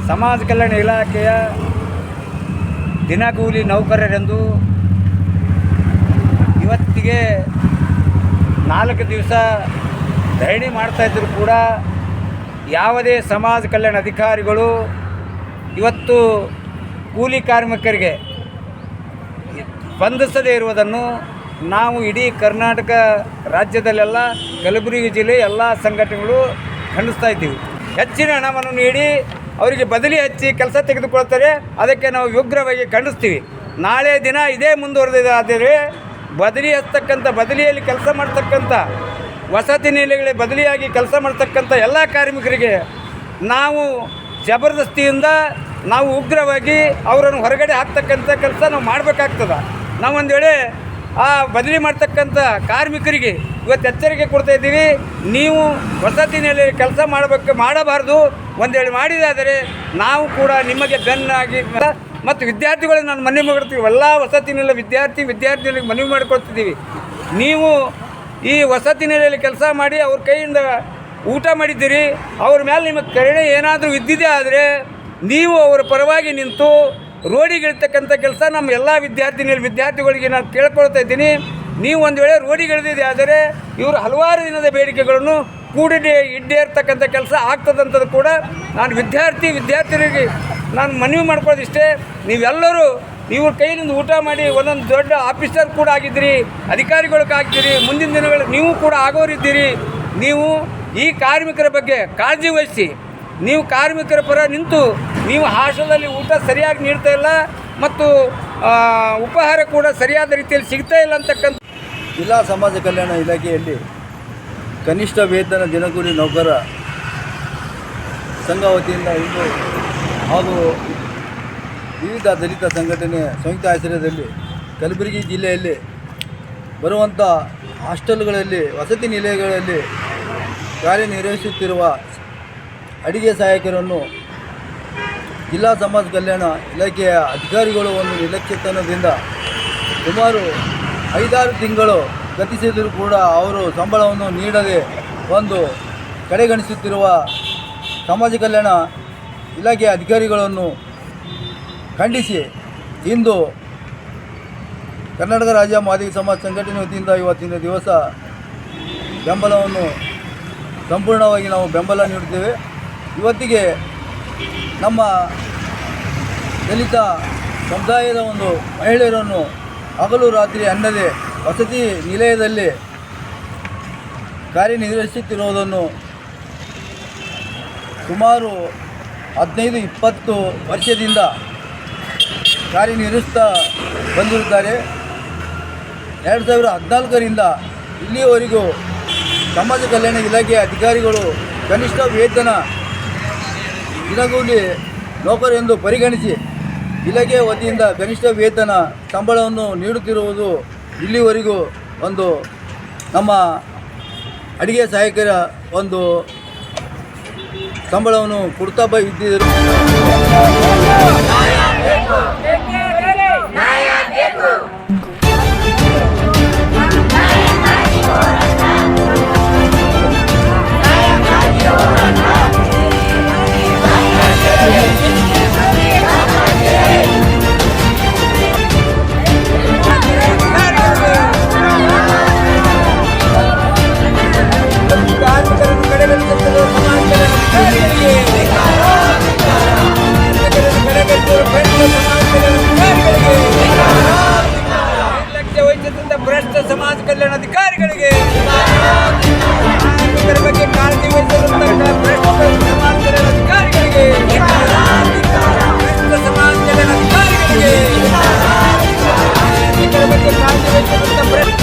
ಸಮಾಜ ಕಲ್ಯಾಣ ಇಲಾಖೆಯ ದಿನಗೂಲಿ ನೌಕರರೆಂದು ಇವತ್ತಿಗೆ 4 ದಿವಸ ಧರಣಿ ಮಾಡ್ತಾಯಿದ್ದರೂ ಕೂಡ ಯಾವುದೇ ಸಮಾಜ ಕಲ್ಯಾಣ ಅಧಿಕಾರಿಗಳು ಇವತ್ತು ಕೂಲಿ ಕಾರ್ಮಿಕರಿಗೆ ಸ್ಪಂದಿಸದೇ ಇರುವುದನ್ನು ನಾವು ಇಡೀ ಕರ್ನಾಟಕ ರಾಜ್ಯದಲ್ಲೆಲ್ಲ ಕಲಬುರಗಿ ಜಿಲ್ಲೆ ಎಲ್ಲ ಸಂಘಟನೆಗಳು ಖಂಡಿಸ್ತಾ ಇದ್ದೀವಿ. ಹೆಚ್ಚಿನ ಹಣವನ್ನು ನೀಡಿ ಅವರಿಗೆ ಬದಲಿ ಹಚ್ಚಿ ಕೆಲಸ ತೆಗೆದುಕೊಳ್ತಾರೆ. ಅದಕ್ಕೆ ನಾವು ಉಗ್ರವಾಗಿ ಖಂಡಿಸ್ತೀವಿ. ನಾಳೆ ದಿನ ಇದೇ ಮುಂದುವರೆದಾದರೆ ಬದಲಿ ಹಚ್ಚತಕ್ಕಂಥ ಬದಲಿಯಲ್ಲಿ ಕೆಲಸ ಮಾಡ್ತಕ್ಕಂಥ ವಸತಿ ನಿಲಯಗಳಿಗೆ ಬದಲಿಯಾಗಿ ಕೆಲಸ ಮಾಡ್ತಕ್ಕಂಥ ಎಲ್ಲ ಕಾರ್ಮಿಕರಿಗೆ ನಾವು ಜಬರ್ದಸ್ತಿಯಿಂದ ನಾವು ಉಗ್ರವಾಗಿ ಅವರನ್ನು ಹೊರಗಡೆ ಹಾಕ್ತಕ್ಕಂಥ ಕೆಲಸ ನಾವು ಮಾಡಬೇಕಾಗ್ತದೆ. ನಾವು ಒಂದು ವೇಳೆ ಆ ಬದಲಿ ಮಾಡ್ತಕ್ಕಂಥ ಕಾರ್ಮಿಕರಿಗೆ ಇವತ್ತು ಎಚ್ಚರಿಕೆ ಕೊಡ್ತಾಯಿದ್ದೀವಿ. ನೀವು ವಸತಿ ನಿಲಯ ಕೆಲಸ ಮಾಡಬಾರ್ದು. ಒಂದು ವೇಳೆ ಮಾಡಿದಾದರೆ ನಾವು ಕೂಡ ನಿಮಗೆ ಬೆನ್ನಾಗಿ ಮತ್ತು ವಿದ್ಯಾರ್ಥಿಗಳಿಗೆ ನಾನು ಮನವಿ ಮಾಡ್ತೀವಿ. ಎಲ್ಲ ವಸತಿ ನಿಲಯ ವಿದ್ಯಾರ್ಥಿಗಳಿಗೆ ಮನವಿ ಮಾಡಿಕೊಡ್ತಿದ್ದೀವಿ. ನೀವು ಈ ವಸತಿ ನಿಲಯದಲ್ಲಿ ಕೆಲಸ ಮಾಡಿ ಅವ್ರ ಕೈಯಿಂದ ಊಟ ಮಾಡಿದ್ದೀರಿ, ಅವ್ರ ಮೇಲೆ ನಿಮಗೆ ಕರುಣೆ ಏನಾದರೂ ಇದ್ದಿದೆ ಆದರೆ ನೀವು ಅವರ ಪರವಾಗಿ ನಿಂತು ರೋಡಿಗಿಳಿತಕ್ಕಂಥ ಕೆಲಸ ನಮ್ಮ ಎಲ್ಲ ವಿದ್ಯಾರ್ಥಿಗಳಿಗೆ ನಾನು ಕೇಳ್ಕೊಳ್ತಾ ಇದ್ದೀನಿ. ನೀವು ಒಂದು ವೇಳೆ ರೋಡಿಗಿಳಿದಿದೆ ಆದರೆ ಇವರು ಹಲವಾರು ದಿನದ ಬೇಡಿಕೆಗಳನ್ನು ಈಡೇರ್ತಕ್ಕಂಥ ಕೆಲಸ ಆಗ್ತದಂಥದ್ದು ಕೂಡ ನಾನು ವಿದ್ಯಾರ್ಥಿಗಳಿಗೆ ನಾನು ಮನವಿ ಮಾಡ್ಕೊಳ್ಳೋದಿಷ್ಟೇ. ನೀವೆಲ್ಲರೂ ಇವ್ರ ಕೈಯಿಂದ ಊಟ ಮಾಡಿ ಒಂದೊಂದು ದೊಡ್ಡ ಆಫೀಸರ್ ಕೂಡ ಆಗಿದ್ದೀರಿ, ಆಗಿದ್ದೀರಿ. ಮುಂದಿನ ದಿನಗಳಲ್ಲಿ ನೀವು ಕೂಡ ಆಗೋರಿದ್ದೀರಿ. ನೀವು ಈ ಕಾರ್ಮಿಕರ ಬಗ್ಗೆ ಕಾಳಜಿ ವಹಿಸಿ, ನೀವು ಕಾರ್ಮಿಕರ ಪರ ನಿಂತು ನೀವು ಹಾಸ್ಟೆಲಲ್ಲಿ ಊಟ ಸರಿಯಾಗಿ ನೀಡ್ತಾ ಇಲ್ಲ ಮತ್ತು ಉಪಹಾರ ಕೂಡ ಸರಿಯಾದ ರೀತಿಯಲ್ಲಿ ಸಿಗ್ತಾ ಇಲ್ಲ ಅಂತಕ್ಕಂಥ ಜಿಲ್ಲಾ ಸಮಾಜ ಕಲ್ಯಾಣ ಇಲಾಖೆಯಲ್ಲಿ ಕನಿಷ್ಠ ವೇತನ ದಿನಗೂಲಿ ನೌಕರ ಸಂಘ ವತಿಯಿಂದ ಇಂದು ಹಾಗೂ ವಿವಿಧ ದಲಿತ ಸಂಘಟನೆಯ ಸಂಯುಕ್ತ ಆಶ್ರಯದಲ್ಲಿ ಕಲಬುರಗಿ ಜಿಲ್ಲೆಯಲ್ಲಿ ಬರುವಂಥ ಹಾಸ್ಟೆಲ್ಗಳಲ್ಲಿ ವಸತಿ ನಿಲಯಗಳಲ್ಲಿ ಕಾರ್ಯನಿರ್ವಹಿಸುತ್ತಿರುವ ಅಡಿಗೆ ಸಹಾಯಕರನ್ನು ಜಿಲ್ಲಾ ಸಮಾಜ ಕಲ್ಯಾಣ ಇಲಾಖೆಯ ಅಧಿಕಾರಿಗಳು ಒಂದು ನಿರ್ಲಕ್ಷ್ಯತನದಿಂದ ಸುಮಾರು 5-6 ತಿಂಗಳು ಗತಿಸಿದರೂ ಕೂಡ ಅವರು ಸಂಬಳವನ್ನು ನೀಡದೆ ಒಂದು ಕಡೆಗಣಿಸುತ್ತಿರುವ ಸಮಾಜ ಕಲ್ಯಾಣ ಇಲಾಖೆಯ ಅಧಿಕಾರಿಗಳನ್ನು ಖಂಡಿಸಿ ಇಂದು ಕರ್ನಾಟಕ ರಾಜ್ಯ ಮಾದಿಗ ಸಮಾಜ ಸಂಘಟನೆ ವತಿಯಿಂದ ಇವತ್ತಿನ ದಿವಸ ಬೆಂಬಲವನ್ನು ಸಂಪೂರ್ಣವಾಗಿ ನಾವು ಬೆಂಬಲ ನೀಡುತ್ತೇವೆ. ಇವತ್ತಿಗೆ ನಮ್ಮ ದಲಿತ ಸಮುದಾಯದ ಒಂದು ಮಹಿಳೆಯರನ್ನು ಹಗಲು ರಾತ್ರಿ ಅನ್ನದೇ ವಸತಿ ನಿಲಯದಲ್ಲಿ ಕಾರ್ಯನಿರ್ವಹಿಸುತ್ತಿರುವುದನ್ನು ಸುಮಾರು 15-20 ವರ್ಷದಿಂದ ಕಾರ್ಯನಿರ್ವಹಿಸ್ತಾ ಬಂದಿರುತ್ತಾರೆ. 2014ರಿಂದ ಇಲ್ಲಿಯವರೆಗೂ ಸಮಾಜ ಕಲ್ಯಾಣ ಇಲಾಖೆಯ ಅಧಿಕಾರಿಗಳು ಕನಿಷ್ಠ ವೇತನ ದಿನಗೂಲಿ ನೌಕರೆಂದು ಪರಿಗಣಿಸಿ ಇಲಾಖೆಯ ವತಿಯಿಂದ ಕನಿಷ್ಠ ವೇತನ ಸಂಬಳವನ್ನು ನೀಡುತ್ತಿರುವುದು ಇಲ್ಲಿವರೆಗೂ ಒಂದು ನಮ್ಮ ಅಡಿಗೆ ಸಹಾಯಕರ ಒಂದು ಸಂಬಳವನ್ನು ಕೊಡ್ತಾ ಇದ್ದಿದ್ದರು. ಭ್ರಷ್ಟ ಸಮಾಜ ಕಲ್ಯಾಣ ಅಧಿಕಾರಿಗಳಿಗೆ ಕಾರ್ಮಿಕರ ಬಗ್ಗೆ ಕಾಳಜಿ ವಹಿಸಿರುವಂತಹ ಭ್ರಷ್ಟ ಸಮಾಜ ಕಲ್ಯಾಣ ಅಧಿಕಾರಿಗಳಿಗೆ ಭ್ರಷ್ಟ ಸಮಾಜ ಕಲ್ಯಾಣ ಅಧಿಕಾರಿಗಳಿಗೆ ಕಾರ್ಮಿಕರ ಬಗ್ಗೆ ಕಾಳಜಿ ವಹಿಸಿರುವಂತಹ ಭ್ರಷ್ಟ